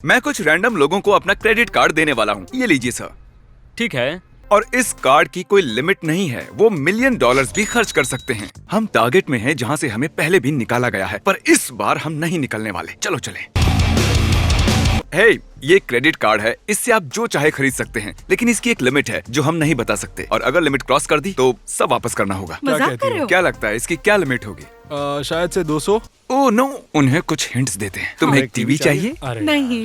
मैं कुछ रैंडम लोगों को अपना क्रेडिट कार्ड देने वाला हूँ। ये लीजिए सर। ठीक है। और इस कार्ड की कोई लिमिट नहीं है, वो $1,000,000 भी खर्च कर सकते हैं। हम टारगेट में हैं जहाँ से हमें पहले भी निकाला गया है, पर इस बार हम नहीं निकलने वाले। चलो चलें। हे, ये क्रेडिट कार्ड है, इससे आप जो चाहे खरीद सकते हैं, लेकिन इसकी एक लिमिट है जो हम नहीं बता सकते, और अगर लिमिट क्रॉस कर दी तो सब वापस करना होगा। मजाक कर रहे हो? क्या लगता है इसकी क्या लिमिट होगी? शायद से 200। ओह नो, उन्हें कुछ हिंट्स देते हैं। तुम्हें एक टीवी चाहिए? अरे नहीं।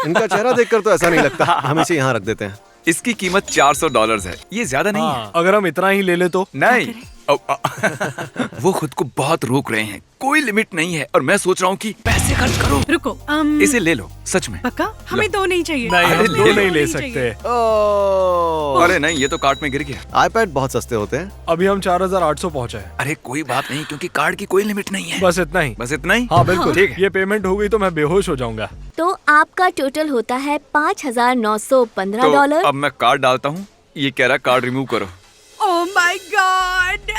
इनका चेहरा देखकर तो ऐसा नहीं लगता। हम इसे यहाँ रख देते हैं। इसकी कीमत $400 है। ये ज्यादा नहीं है। अगर हम इतना ही ले ले तो? नहीं। वो खुद को बहुत रोक रहे हैं। कोई लिमिट नहीं है और मैं सोच रहा हूँ कि पैसे खर्च करो। रुको, इसे ले लो, सच में। पक्का? हमें दो नहीं चाहिए। नहीं, अरे हम ले दो लो। नहीं ले सकते। अरे नहीं, ये तो कार्ट में गिर गया। आईपैड बहुत सस्ते होते हैं। अभी हम 4800 पहुँचे हैं। अरे कोई बात नहीं, क्योंकि कार्ड की कोई लिमिट नहीं है। बस इतना ही। बस इतना ही? हाँ बिल्कुल। ठीक है। ये पेमेंट हो गई तो मैं बेहोश हो जाऊंगा। तो आपका टोटल होता है $5,915। तो अब मैं कार्ड डालता हूँ। ये कह रहा कार्ड रिमूव करो। ओह माय गॉड,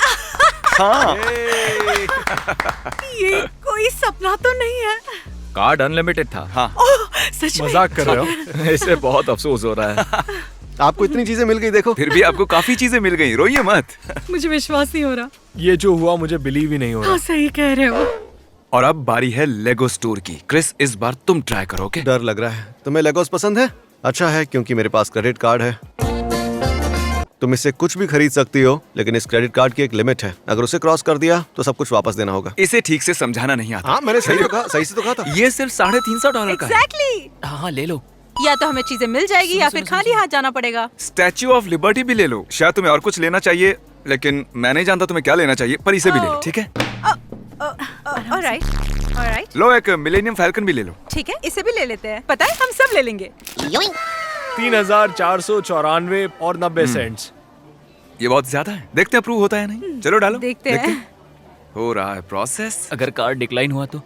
हाँ। ये कोई सपना तो नहीं है। कार्ड अनलिमिटेड था। हाँ। ओह, सच में? मजाक कर रहे हो? इससे बहुत अफसोस हो रहा है। आपको इतनी चीजें मिल गई, देखो। फिर भी आपको काफी चीजें मिल गई, रोइए मत। मुझे विश्वास नहीं हो रहा। ये जो हुआ मुझे बिलीव ही नहीं हो रहा। हाँ, सही कह रहे हो। और अब बारी है लेगो स्टोर की। क्रिस, इस बार तुम ट्राई करो, ओके? डर लग रहा है। तुम्हें लेगोस पसंद है? अच्छा है, क्योंकि मेरे पास क्रेडिट कार्ड है। तुम इससे कुछ भी खरीद सकती हो, लेकिन इस क्रेडिट कार्ड की एक लिमिट है। अगर उसे क्रॉस कर दिया तो सब कुछ वापस देना होगा। इसे ठीक से समझाना नहीं आता। हाँ, मैंने सही तो कहा, सही से तो कहा था। ये सिर्फ $350 का है। एग्जैक्टली। हाँ ले लो। या तो हमें चीजें मिल जाएगी या फिर खाली हाथ जाना पड़ेगा। स्टैच्यू ऑफ लिबर्टी भी ले लो। शायद तुम्हें और कुछ लेना चाहिए, लेकिन मैं नहीं जानता तुम्हें क्या लेना चाहिए, पर इसे भी ले लो, ठीक है? Alright, alright. लो, एक मिलेनियम फैल्कन भी ले लो। ठीक है, इसे भी ले लेते हैं। पता है, हम सब ले लेंगे। 3494 और 90 सेंट्स। ये बहुत ज्यादा है। देखते हैं अप्रूव होता है नहीं। चलो डालो। देखते हैं। हो रहा है प्रोसेस। अगर कार्ड डिक्लाइन हुआ तो?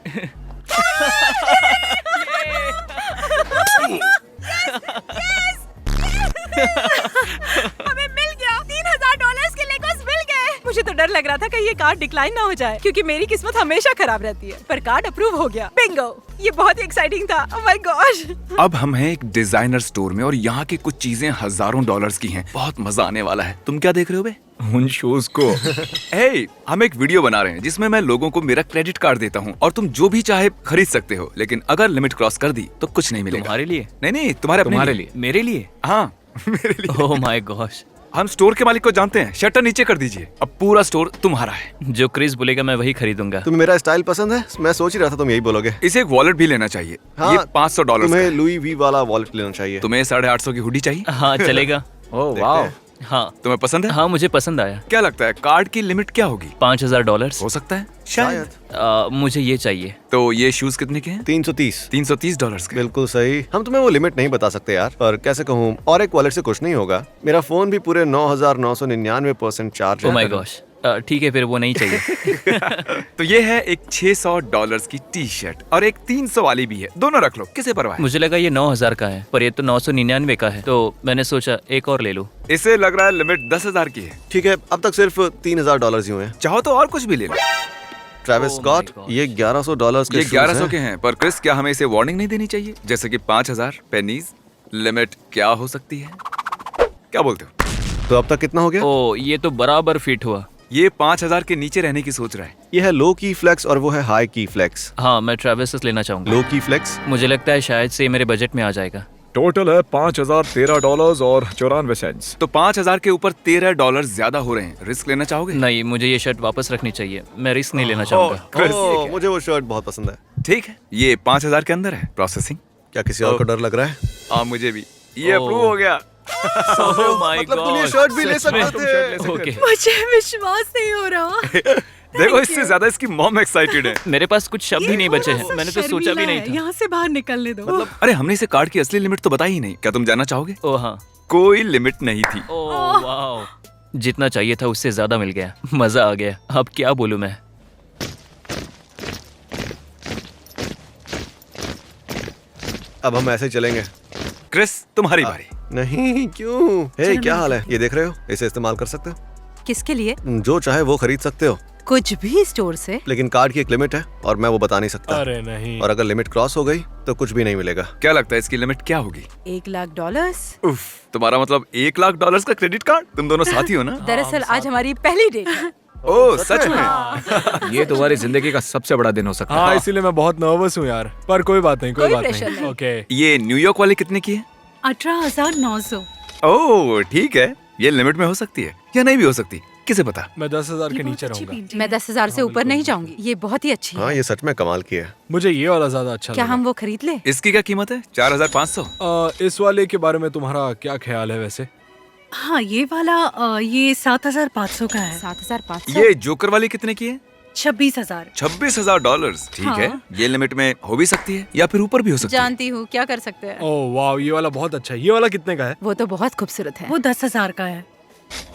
हमें मिल गया। $3000 के लेगोस मिल गए। मुझे तो डर लग रहा था कि ये कार्ड डिक्लाइन ना हो जाए, क्योंकि मेरी किस्मत हमेशा खराब रहती है। पर कार्ड अप्रूव हो गया। बिंगो। ये बहुत ही एक्साइटिंग था। Oh my gosh. अब हम हैं एक डिजाइनर स्टोर में और यहाँ की कुछ चीजें हजारों डॉलर्स की हैं। बहुत मजा आने वाला है। तुम क्या देख रहे हो बे? उन शोज को। हे, हम एक वीडियो बना रहे हैं जिसमें मैं लोगों को मेरा क्रेडिट कार्ड देता हूँ और तुम जो भी चाहे खरीद सकते हो, लेकिन अगर लिमिट क्रॉस कर दी तो कुछ नहीं मिलेगा। तुम्हारे लिए? नहीं, तुम्हारे लिए? मेरे लिए? हाँ, मेरे लिए। Oh my gosh. हम स्टोर के मालिक को जानते हैं। शटर नीचे कर दीजिए। अब पूरा स्टोर तुम्हारा है। जो क्रिस बोलेगा मैं वही खरीदूंगा। तुम्हें मेरा स्टाइल पसंद है? मैं सोच ही रहा था तुम यही बोलोगे। इसे एक वॉलेट भी लेना चाहिए। हाँ, ये $500 तुम्हें का है। लुई वी वाला वॉलेट लेना चाहिए। तुम्हें 850 की हुडी चाहिए? हाँ चलेगा। ओह वाह। हाँ तुम्हें पसंद है? हाँ मुझे पसंद आया। क्या लगता है कार्ड की लिमिट क्या होगी? $5000। हो सकता है शायद। मुझे ये चाहिए। तो ये शूज कितने के हैं? 330। $330 के। बिल्कुल सही। हम तुम्हें वो लिमिट नहीं बता सकते यार, पर कैसे कहूँ, और एक वॉलेट से कुछ नहीं होगा। मेरा फोन भी पूरे 9999% चार्ज है। Oh my gosh. ठीक है, फिर वो नहीं चाहिए। तो ये है एक $600 की टी शर्ट और एक 300 वाली भी है। दोनों रख लो, किसे परवाह है? मुझे लगा ये 9000 का है, पर ये तो 999 का है, तो मैंने सोचा एक और ले लूं। इसे लग रहा है लिमिट 10,000 की है। ठीक है, अब तक सिर्फ $3000 ही हुए हैं। चाहो तो और कुछ भी ले लो। Travis Oh my Scott, God. ये $1100 के ये शूज 1100 हैं। के हैं, पर क्रिस क्या हमें इसे वार्निंग नहीं देनी चाहिए? जैसे कि 5000 पेनीज लिमिट क्या हो सकती है? क्या बोलते हो? तो अब तक कितना हो गया? ओ ये तो बराबर फिट हुआ। ये 5000 के नीचे रहने की सोच रहा है। ये है लो की फ्लेक्स और वो है हाई की फ्लेक्स। हाँ मैं ट्रेविस लेना चाहूंगा। लो की फ्लेक्स मुझे लगता है शायद से मेरे बजट में आ जाएगा। टोटल है $5013 और 94 सेंट्स। तो 5000 के ऊपर $13 ज्यादा हो रहे हैं। रिस्क लेना चाहोगे? नहीं, मुझे ये शर्ट वापस रखनी चाहिए। मैं रिस्क नहीं लेना चाहूंगा। ओह, मुझे वो शर्ट बहुत पसंद है। ठीक है, ये 5000 के अंदर है। प्रोसेसिंग। क्या किसी और को डर लग रहा है? हाँ मुझे भी। ये ओह। अप्रूव हो गया। ओह माय मतलब तुम ये शर्ट भी ले सकते थे। ओके। मुझे विश्वास नहीं हो रहा। देखो, इससे ज्यादा इसकी मॉम एक्साइटेड है। मेरे पास कुछ शब्द ही नहीं बचे हैं। थोड़ा मैंने सा तो सोचा भी शर्मीला नहीं है। था। यहाँ से बाहर निकलने दो। अरे हमने इसे कार्ड की असली लिमिट तो बताई ही नहीं। क्या तुम जानना चाहोगे? ओह हाँ। कोई लिमिट नहीं थी। Oh wow. जितना चाहिए था उससे ज्यादा मिल गया। मजा आ गया। अब क्या बोलूं मैं। अब हम ऐसे चलेंगे। क्रिस, तुम्हारी बारी। नहीं, क्यों? हे, क्या हाल है? ये देख रहे हो? इसे इस्तेमाल कर सकते हो। किसके लिए? जो चाहे वो खरीद सकते हो। कुछ भी स्टोर से? लेकिन कार्ड की एक लिमिट है और मैं वो बता नहीं सकता। अरे नहीं। और अगर लिमिट क्रॉस हो गई तो कुछ भी नहीं मिलेगा। क्या लगता है इसकी लिमिट क्या होगी? $1,00,000। उफ, तुम्हारा मतलब $1,00,000 का क्रेडिट कार्ड? तुम दोनों साथी हो ना? दरअसल आज हमारी पहली डेट है। ओह सच में? ये तुम्हारी जिंदगी का सबसे बड़ा दिन हो सकता है। हाँ, इसीलिए मैं बहुत नर्वस हूँ यार, पर कोई बात नहीं, कोई कोई बात प्रेशर नहीं। नहीं। ओके। ये न्यूयॉर्क वाले कितने की है? 18,900। ओह ठीक है, ये लिमिट में हो सकती है या नहीं भी हो सकती, किसे पता। मैं 10,000 के ये बहुत नीचे अच्छी रहूंगा। पेंटिंग मैं है। 10,000 से ऊपर नहीं जाऊंगी। ये बहुत ही अच्छी है। हाँ, ये सच में कमाल की है। मुझे ये वाला ज्यादा अच्छा क्या लगा। हम वो खरीद ले? इसकी क्या कीमत है? 4,500। इस वाले के बारे में तुम्हारा क्या ख्याल है वैसे? हाँ ये वाला ये 7,500 का है। 7,500। ये जोकर वाली कितने की है? 26,000। $26,000। ठीक है, हाँ। ये लिमिट में हो भी सकती है या फिर ऊपर भी हो सकती है। जानती हूँ, क्या कर सकते हैं। ओह वाह, ये वाला बहुत अच्छा है। ये वाला कितने का है? वो तो बहुत खूबसूरत है। वो 10,000 का है।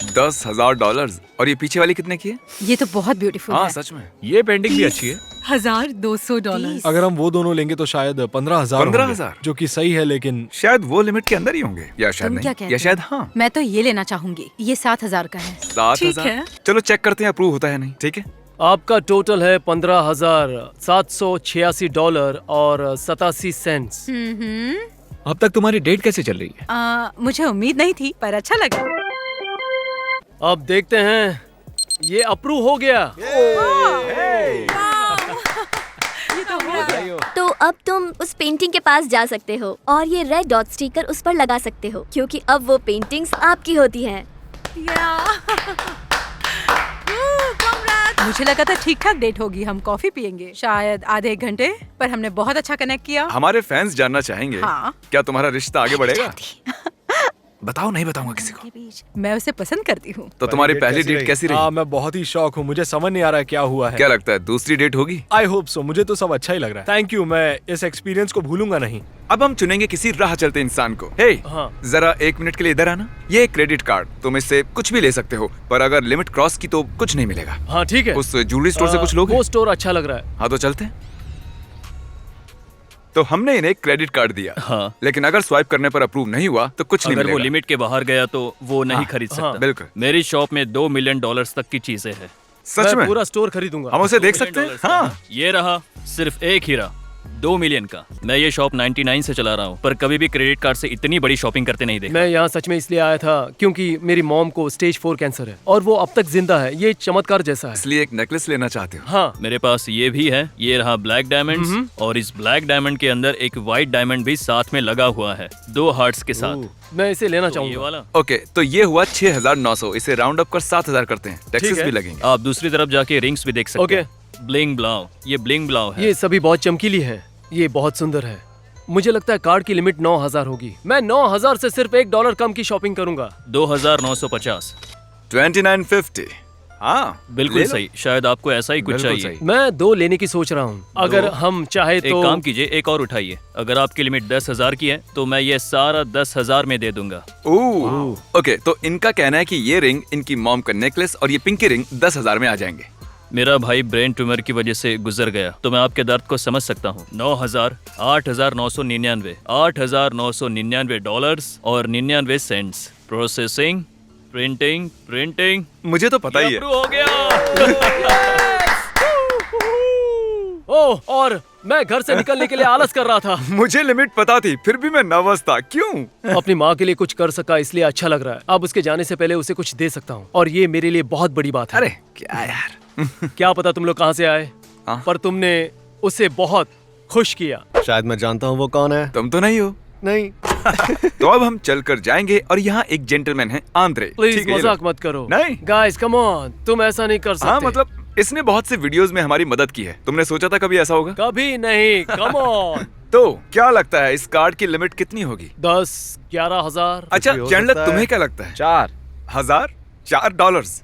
$10,000। और ये पीछे वाली कितने की है? ये तो बहुत ब्यूटीफुल हाँ है। सच में। ये पेंटिंग भी अच्छी है। $1,200। अगर हम वो दोनों लेंगे तो शायद 15,000 15,000? होंगे, जो कि सही है, लेकिन शायद वो लिमिट के अंदर ही होंगे या शायद तुम क्या नहीं, कहते या हो? शायद हाँ। मैं तो ये लेना चाहूंगी। ये 7,000 का है। 7,000। है। चलो चेक करते हैं अप्रूव होता है नहीं। ठीक है, आपका टोटल है $15,786 और 87 सेंट्स। अब तक तुम्हारी डेट कैसे चल रही है? मुझे उम्मीद नहीं थी, पर अच्छा लगा। अब देखते हैं, ये अप्रूव हो गया। तो अब तुम उस पेंटिंग के पास जा सकते हो और ये रेड डॉट स्टिकर उस पर लगा सकते हो, क्योंकि अब वो पेंटिंग्स आपकी होती हैं। मुझे लगा था ठीक ठाक डेट होगी, हम कॉफी पियेंगे शायद आधे एक घंटे, पर हमने बहुत अच्छा कनेक्ट किया। हमारे फैंस जानना चाहेंगे हाँ। क्या तुम्हारा रिश्ता आगे बढ़ेगा? बताओ, नहीं बताऊंगा किसी को। मैं उसे पसंद करती हूँ। तो तुम्हारी पहली डेट कैसी रही? हाँ, मैं बहुत ही शौक हूँ। मुझे समझ नहीं आ रहा है क्या हुआ है। क्या लगता है दूसरी डेट होगी? I hope so. मुझे तो सब अच्छा ही लग रहा है। थैंक यू, मैं इस एक्सपीरियंस को भूलूंगा नहीं। अब हम चुनेंगे किसी राह चलते इंसान को। हे, हाँ। जरा 1 मिनट के लिए इधर आना। ये एक क्रेडिट कार्ड, तुम इससे कुछ भी ले सकते हो, पर अगर लिमिट क्रॉस की तो कुछ नहीं मिलेगा। हाँ ठीक है। उस ज्वेलरी स्टोर से कुछ लोग वो स्टोर अच्छा लग रहा है। हाँ तो चलते हैं। तो हमने इन्हें क्रेडिट कार्ड दिया, हाँ। लेकिन अगर स्वाइप करने पर अप्रूव नहीं हुआ तो कुछ नहीं अगर वो मिलेगा। लिमिट के बाहर गया तो वो नहीं हाँ, खरीद सकता। हाँ, बिल्कुल। मेरी शॉप में $2 मिलियन तक की चीजें हैं। सच मैं में? पूरा स्टोर खरीदूंगा। हम उसे $2 देख सकते हैं? मिलियन का। हाँ। ये रहा सिर्फ एक हीरा, 2 मिलियन का। मैं ये शॉप 99 से चला रहा हूँ, पर कभी भी क्रेडिट कार्ड से इतनी बड़ी शॉपिंग करते नहीं देखा। मैं यहाँ सच में इसलिए आया था क्योंकि मेरी मॉम को स्टेज 4 कैंसर है और वो अब तक जिंदा है। ये चमत्कार जैसा है। इसलिए एक नेकलेस लेना चाहते हो? हाँ, मेरे पास ये भी है। ये रहा ब्लैक डायमंड, और इस ब्लैक डायमंड के अंदर एक व्हाइट डायमंड भी साथ में लगा हुआ है, 2 हार्ट्स के साथ। मैं इसे लेना तो ये चाहूंगा। वाला। ओके, तो ये हुआ 6,900। इसे राउंड अप कर 7,000 करते हैं। टैक्सेस है। भी लगेंगे। आप दूसरी तरफ जाके रिंग्स भी देख सकते ओके। हैं। ब्लिंग ब्लाउ, ये ब्लिंग ब्लाउ है। ये सभी बहुत चमकीली है। ये बहुत सुंदर है। मुझे लगता है कार्ड की लिमिट 9,000 होगी। मैं 9,000 से सिर्फ $1 कम की शॉपिंग करूंगा। 2,950। 2950। हाँ बिल्कुल ले लो। सही। शायद आपको ऐसा ही कुछ बिल्कुल चाहिए। सही। मैं 2 लेने की सोच रहा हूँ। अगर हम चाहे एक तो काम कीजिए, एक और उठाइए। अगर आपकी लिमिट 10,000 की है तो मैं ये सारा 10,000 में दे दूंगा। ओह, ओके, तो इनका कहना है कि ये रिंग, इनकी मॉम का नेकलेस और ये पिंकी रिंग 10,000 में आ जाएंगे। मेरा भाई ब्रेन ट्यूमर की वजह से गुजर गया, तो मैं आपके दर्द को समझ सकता हूँ। 9,000, 8,999, $8,999 और 99 सेंट्स। Processing, printing, printing. मुझे तो पता ही है। अप्रूव हो गया। ओह, और मैं घर से निकलने के लिए आलस कर रहा था। मुझे लिमिट पता थी, फिर भी मैं नर्वस था। क्यों? अपनी माँ के लिए कुछ कर सका इसलिए अच्छा लग रहा है। अब उसके जाने से पहले उसे कुछ दे सकता हूँ और ये मेरे लिए बहुत बड़ी बात है। अरे क्या यार। क्या पता तुम लोग कहाँ से आए, हाँ? पर तुमने उसे बहुत खुश किया। शायद मैं जानता हूँ वो कौन है। तुम तो नहीं हो। नहीं। तो अब हम चलकर जाएंगे और यहाँ एक जेंटलमैन है, आंद्रे। प्लीज ठीक है, ये मजाक लो। मत करो। नहीं। गाइस कम ऑन, तुम ऐसा नहीं कर सकते। हाँ मतलब इसने बहुत से वीडियोस में हमारी मदद की है। तुमने सोचा था कभी ऐसा होगा? कभी नहीं। Come on. तो क्या लगता है इस कार्ड की लिमिट कितनी होगी? 10-11,000। अच्छा भी हो चैंडलर, सकता तुम्हें है। क्या लगता है? 4,000। $4।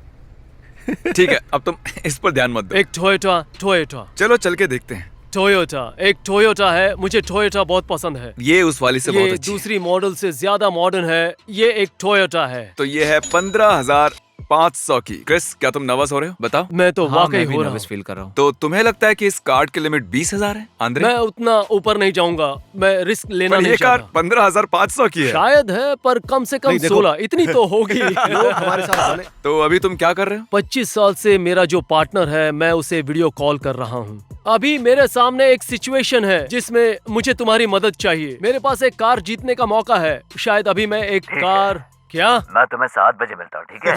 ठीक है, अब तुम इस पर ध्यान मत दो। एक टोयोटा चलो चल के देखते हैं। एक टोयोटा है। मुझे टोयोटा बहुत पसंद है। ये उस वाली से बहुत ये अच्छी है। दूसरी मॉडल से ज्यादा मॉडर्न है। ये एक टोयोटा है। तो ये है 15,000 500 की। क्रिस, क्या तुम नर्वस हो रहे हो? बताओ। मैं तो हाँ, वाकई मैं भी हो रहा नर्वस हूँ। फील कर रहा हूँ। तो तुम्हें लगता है कि इस कार्ड की लिमिट 20,000 है? आंद्रे, मैं उतना ऊपर नहीं जाऊंगा, मैं रिस्क लेना पर नहीं ये कार चाहता। 15,500 की है। शायद है, पर कम से कम नहीं, देखो। 16 इतनी तो होगी। लोग हमारे साथ बने। तो अभी तुम क्या कर रहे हो? 25 साल से मेरा जो पार्टनर है, मैं उसे वीडियो कॉल कर रहा हूँ। अभी मेरे सामने एक सिचुएशन है जिसमें मुझे तुम्हारी मदद चाहिए। मेरे पास एक कार जीतने का मौका है। शायद अभी मैं एक कार क्या मैं तुम्हें 7 बजे मिलता हूँ, ठीक है?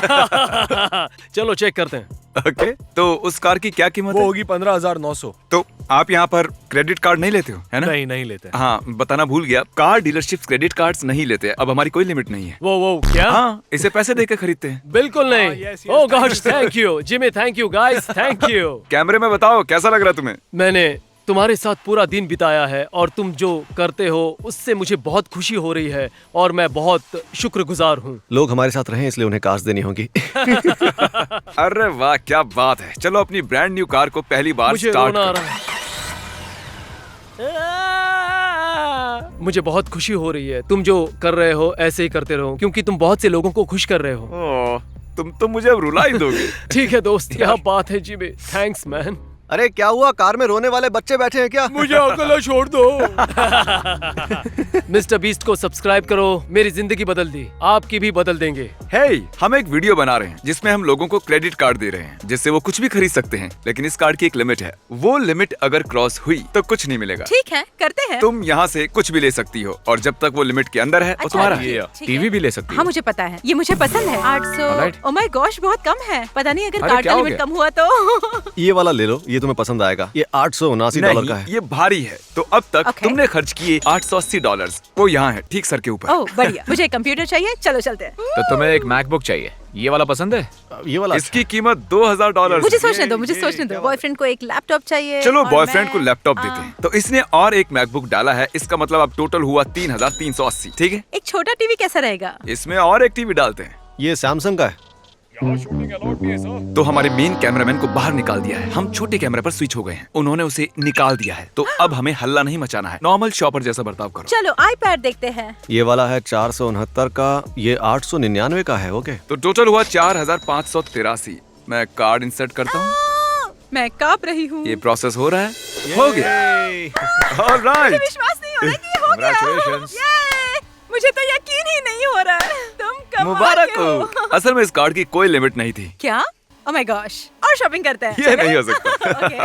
चलो चेक करते हैं। ओके, तो उस कार की क्या कीमत वो है? होगी 15,900। तो आप यहाँ पर क्रेडिट कार्ड नहीं लेते हो, है ना? नहीं लेते। हाँ, बताना भूल गया, कार डीलरशिप क्रेडिट कार्ड्स नहीं लेते। अब हमारी कोई लिमिट नहीं है। वो क्या? हाँ, इसे पैसे देकर खरीदते हैं। बिल्कुल नहीं। yes, yes, oh God, thank you Jimmy, thank you guys, thank you. कैमरे में बताओ कैसा लग रहा है तुम्हें? मैंने तुम्हारे साथ पूरा दिन बिताया है और तुम जो करते हो उससे मुझे बहुत खुशी हो रही है और मैं बहुत शुक्रगुजार हूँ। लोग हमारे साथ रहे इसलिए उन्हें कार्स देनी होगी। अरे वाह, क्या बात है। चलो अपनी ब्रांड न्यू कार को पहली बार मुझे स्टार्ट रोना आ करो। रहा है। मुझे बहुत खुशी हो रही है। तुम जो कर रहे हो ऐसे ही करते रहो, क्योंकि तुम बहुत से लोगों को खुश कर रहे हो। ओह, तुम तो मुझे अब रुला ही दोगे। ठीक है दोस्त, यह बात है जिमी। Thanks man. अरे क्या हुआ, कार में रोने वाले बच्चे बैठे हैं क्या? मुझे अकेला छोड़ दो। मिस्टर बीस्ट को सब्सक्राइब करो, मेरी जिंदगी बदल दी, आपकी भी बदल देंगे। हे, हम एक वीडियो बना रहे हैं जिसमें हम लोगों को क्रेडिट कार्ड दे रहे हैं जिससे वो कुछ भी खरीद सकते हैं, लेकिन इस कार्ड की एक लिमिट है। वो लिमिट अगर क्रॉस हुई तो कुछ नहीं मिलेगा। ठीक है, करते हैं। तुम यहाँ से कुछ भी ले सकती हो और जब तक वो लिमिट के अंदर है वो तुम्हारा है। ठीक है। टीवी भी ले सकती हाँ हो। मुझे पता है, ये मुझे पसंद है। 800। Alright. ओह माय गॉश, बहुत कम है। पता नहीं अगर अरे, कार्ड क्या का हो लिमिट गया? कम हुआ तो। ये वाला ले लो, ये तुम्हें पसंद आएगा। ये $879 का नहीं, है। ये भारी है। तो अब तक Okay. तुमने खर्च किए $880। वो यहाँ है, ठीक सर के ऊपर। ओह बढ़िया, मुझे एक कंप्यूटर चाहिए। चलो चलते हैं। तो तुम्हें एक मैकबुक चाहिए, ये वाला पसंद है? ये वाला इसकी कीमत $2,000। मुझे सोचने दो, मुझे सोचने दो। बॉयफ्रेंड को एक लैपटॉप चाहिए। चलो और बॉयफ्रेंड मैं- को लैपटॉप देते हैं। तो इसने और एक मैकबुक डाला है, इसका मतलब अब टोटल हुआ 3,380। ठीक है, एक छोटा टीवी कैसा रहेगा? इसमें और एक टीवी डालते हैं। ये सैमसंग का है। तो हमारे मेन कैमरामैन को बाहर निकाल दिया है। हम छोटे कैमरे पर स्विच हो गए हैं, उन्होंने उसे निकाल दिया है। तो अब हमें हल्ला नहीं मचाना है, नॉर्मल शॉपर जैसा बर्ताव करो। चलो आईपैड देखते हैं। ये वाला है 469 का, ये 899 का है। ओके, तो टोटल हुआ 4,583। मैं कार्ड इंसर्ट करता हूँ। मैं कांप रही हूँ। ये प्रोसेस हो रहा है। हो गया। ऑलराइट। विश्वास नहीं हो रहा कि ये हो गया। Congratulations. ये, मुझे तो यकीन ही नहीं हो रहा है। तुम कमाल मुबारक के हो। असल में इस कार्ड की कोई लिमिट नहीं थी। क्या? ओह माय गॉश, और शॉपिंग करते हैं। ये नहीं हो सकता। ओके।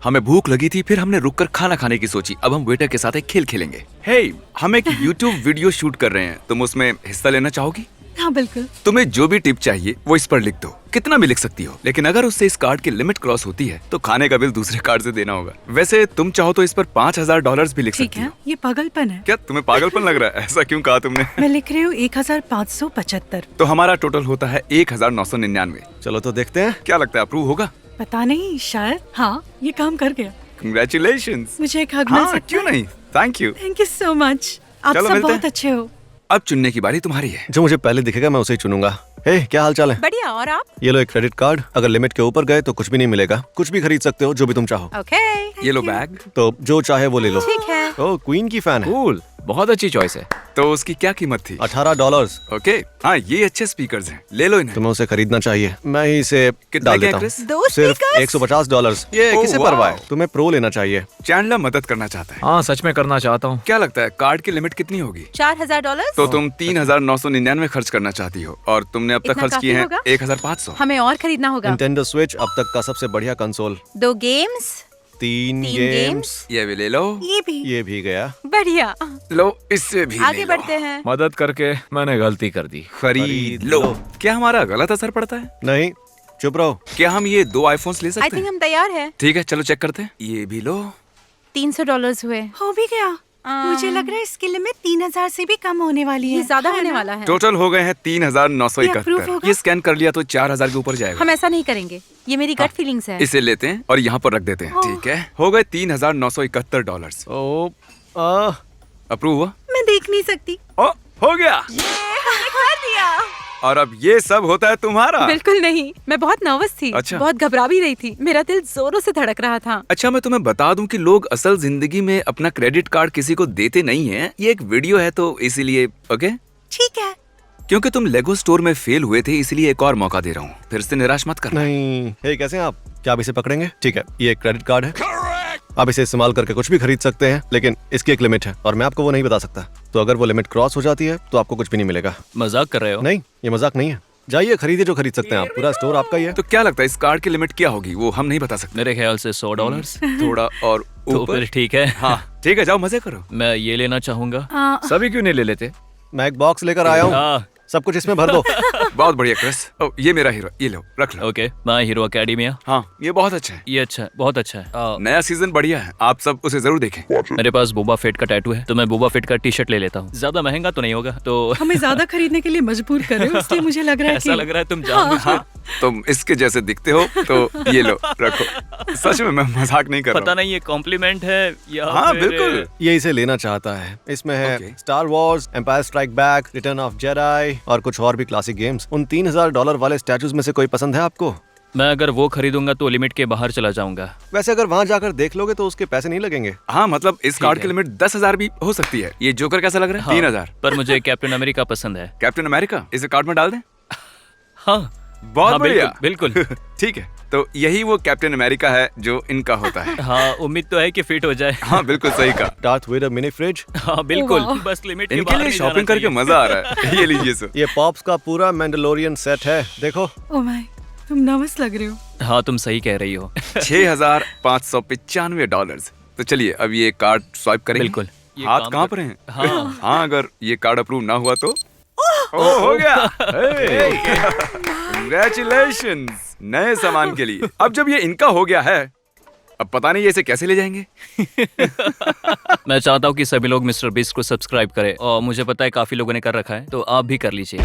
हमें भूख लगी थी, फिर हमने रुककर खाना खाने की सोची। अब हम वेटर के साथ एक खेल खेलेंगे। हे, हम एक YouTube वीडियो शूट कर रहे हैं, तुम उसमें हिस्सा लेना चाहोगी? हाँ बिल्कुल। तुम्हें जो भी टिप चाहिए वो इस पर लिख दो, कितना भी लिख सकती हो। लेकिन अगर उससे इस कार्ड की लिमिट क्रॉस होती है तो खाने का बिल दूसरे कार्ड से देना होगा। वैसे तुम चाहो तो इस पर $5,000 भी लिख ठीक सकती है, हो। ये पागलपन है। क्या तुम्हें पागलपन लग रहा है? ऐसा क्यों कहा तुमने? मैं लिख रही हूँ 1575। तो हमारा टोटल होता है 1,999। चलो तो देखते हैं। क्या लगता है, अप्रूव होगा? पता नहीं, शायद। हाँ, ये काम कर गया। कंग्रेचुलेशंस। मुझे एक हग मिल हाँ, सकता क्यों है? नहीं। Thank you. Thank you so much. आप चलो सब मिलते बहुत हैं। अच्छे हो। अब चुनने की बारी तुम्हारी है। जो मुझे पहले दिखेगा मैं उसे ही चुनूंगा। हे, क्या हाल चाल है? बढ़िया, और आप? ये लो एक क्रेडिट कार्ड। अगर लिमिट के ऊपर गए तो कुछ भी नहीं मिलेगा। कुछ भी खरीद सकते हो, जो भी तुम चाहो। ओके। ये लो बैग। तो जो चाहे वो ले लो। ठीक है। ओह, क्वीन की फैन है। कूल, बहुत अच्छी चॉइस है। तो उसकी क्या कीमत थी? $18। ओके, हाँ ये अच्छे स्पीकर्स हैं, ले लो इन्हें। तुम्हें उसे खरीदना चाहिए। मैं ही इसे कितना डाल क्या, देता क्रिस? हूँ। दो सिर्फ speakers? $150। ये ओह, किसे वाह। परवाह है? तुम्हें प्रो लेना चाहिए। चैंडलर मदद करना चाहता है। हाँ, सच में करना चाहता हूँ। क्या लगता है कार्ड की लिमिट कितनी होगी? $4,000। तो तुम 3,999 खर्च करना चाहती हो और तुमने अब तक इतना खर्च किए काफी हैं होगा? 1,500। हमें और खरीदना होगा। Nintendo Switch अब तक का सबसे बढ़िया कंसोल। 2 गेम्स। 3 3 गेम्स। गेम्स। ये भी ले लो। ये भी। ये भी गया। बढ़िया। लो, इससे भी आगे ले लो। बढ़ते हैं। मदद करके मैंने गलती कर दी। खरीद लो। क्या हमारा गलत असर पड़ता है? नहीं, चुप रहो। क्या हम ये 2 आईफोन्स ले आई सकते थिंक हैं? हम तैयार हैं। ठीक है, चलो चेक करते हैं। ये भी लो। $300 हुए। हो भी गया। मुझे लग रहा है इसकी लिमिट 3,000 से भी कम होने वाली है। ये ज्यादा है होने ना? वाला है। टोटल हो गए हैं ये approve 3,971। होगा? ये स्कैन कर लिया तो 4,000 के ऊपर जाएगा। हम ऐसा नहीं करेंगे, ये मेरी गट फीलिंग्स है। इसे लेते हैं और यहाँ पर रख देते हैं। ठीक है, हो गए $3,971। ओ, अप्रूव हुआ? मैं देख नहीं सकती। ओ, हो गया। हमने कर दिया। और अब ये सब होता है तुम्हारा। बिल्कुल नहीं, मैं बहुत नर्वस थी। अच्छा। बहुत घबरा भी रही थी। मेरा दिल जोरों से धड़क रहा था। अच्छा, मैं तुम्हें बता दूं कि लोग असल जिंदगी में अपना क्रेडिट कार्ड किसी को देते नहीं हैं। ये एक वीडियो है तो इसीलिए। ओके, ठीक है, क्योंकि तुम लेगो स्टोर में फेल हुए थे, इसलिए एक और मौका दे रहा हूँ। फिर से निराश मत करना। नहीं, हे कैसे हैं आप? क्या आप इसे पकड़ेंगे? ठीक है, ये एक क्रेडिट कार्ड है। आप इसे इस्तेमाल करके कुछ भी खरीद सकते हैं, लेकिन इसकी एक लिमिट है और मैं आपको वो नहीं बता सकता। तो अगर वो लिमिट क्रॉस हो जाती है तो आपको कुछ भी नहीं मिलेगा। मजाक कर रहे हो? नहीं, ये मजाक नहीं है। जाइए, खरीदिए जो खरीद सकते हैं आप। पूरा स्टोर आपका ही है। तो क्या लगता है इस कार्ड की लिमिट क्या होगी? वो हम नहीं बता सकते। मेरे ख्याल से $100। थोड़ा और तो ऊपर। फिर ठीक है। हाँ ठीक है, जाओ मजे करो। मैं ये लेना चाहूंगा। सभी क्यों नहीं ले लेते? मैं एक बॉक्स लेकर आया हूँ, हाँ, सब कुछ इसमें भर दो। बहुत बढ़िया क्रिस। ओ, ये मेरा हीरो, ये लो, रख लो। Okay, my hero academia. हाँ ये बहुत अच्छा है। ये अच्छा है, बहुत अच्छा है। नया सीजन बढ़िया है, आप सब उसे जरूर देखें। मेरे पास बोबा फेट का टैटू है, तो मैं बोबा फेट का टी शर्ट ले लेता हूँ। ज्यादा महंगा तो नहीं होगा, तो हमें ज्यादा खरीदने के लिए मजबूर कर रहे हो, इसलिए मुझे लग रहा है ऐसा कि लग रहा है तुम जानबूझ कर। हाँ तुम इसके जैसे दिखते हो, तो ये लो रखो। सच में मैं मजाक नहीं कर रहा पता हूँ। नहीं ये कॉम्प्लीमेंट है या हाँ फिर- बिल्कुल। ये इसे लेना चाहता है। इसमें है Okay. Star Wars, Empire Strike Back, Return of Jedi और कुछ और भी क्लासिक गेम्स। उन $3000 वाले स्टैचूज में से कोई पसंद है आपको? मैं अगर वो खरीदूंगा तो लिमिट के बाहर चला जाऊंगा। वैसे अगर वहाँ जाकर देख लोगे तो उसके पैसे नहीं लगेंगे। हाँ मतलब इस कार्ड है। की लिमिट 10,000 भी हो सकती है। ये जोकर कैसा लग रहा है? हाँ, 3,000। पर मुझे कैप्टन अमेरिका पसंद है। कैप्टन अमेरिका, इसे कार्ड में डाल दें? हाँ बहुत हाँ, बढ़िया। बिल्कुल ठीक है, तो यही वो कैप्टन अमेरिका है जो इनका होता है। हाँ, उम्मीद तो है कि फिट हो जाए। हाँ बिल्कुल सही कहा। डार्थ वेडर मिनी फ्रिज, हाँ बिल्कुल, वाह। बस लिमिट के इनके बाहर लिए नहीं जाना शॉपिंग करके चाहिए। मजा आ रहा है। ये लीजिए सर। ये पॉप्स का पूरा मैंडलोरियन सेट है, देखो। ओ माय, तुम नर्वस लग रहे हो। हाँ तुम सही कह रही हो। $6,595। तो चलिए अब ये कार्ड स्वाइप करेंगे। बिल्कुल। ये हाथ काम कहाँ कर- पर हैं? हाँ। हाँ अगर ये कार्ड अप्रूव ना हुआ तो हो गया। कंग्रेचुलेशंस नए सामान के लिए। अब जब ये इनका हो गया है, अब पता नहीं ये इसे कैसे ले जाएंगे। मैं चाहता हूँ कि सभी लोग मिस्टर बीस्ट को सब्सक्राइब करें, और मुझे पता है काफी लोगों ने कर रखा है, तो आप भी कर लीजिए।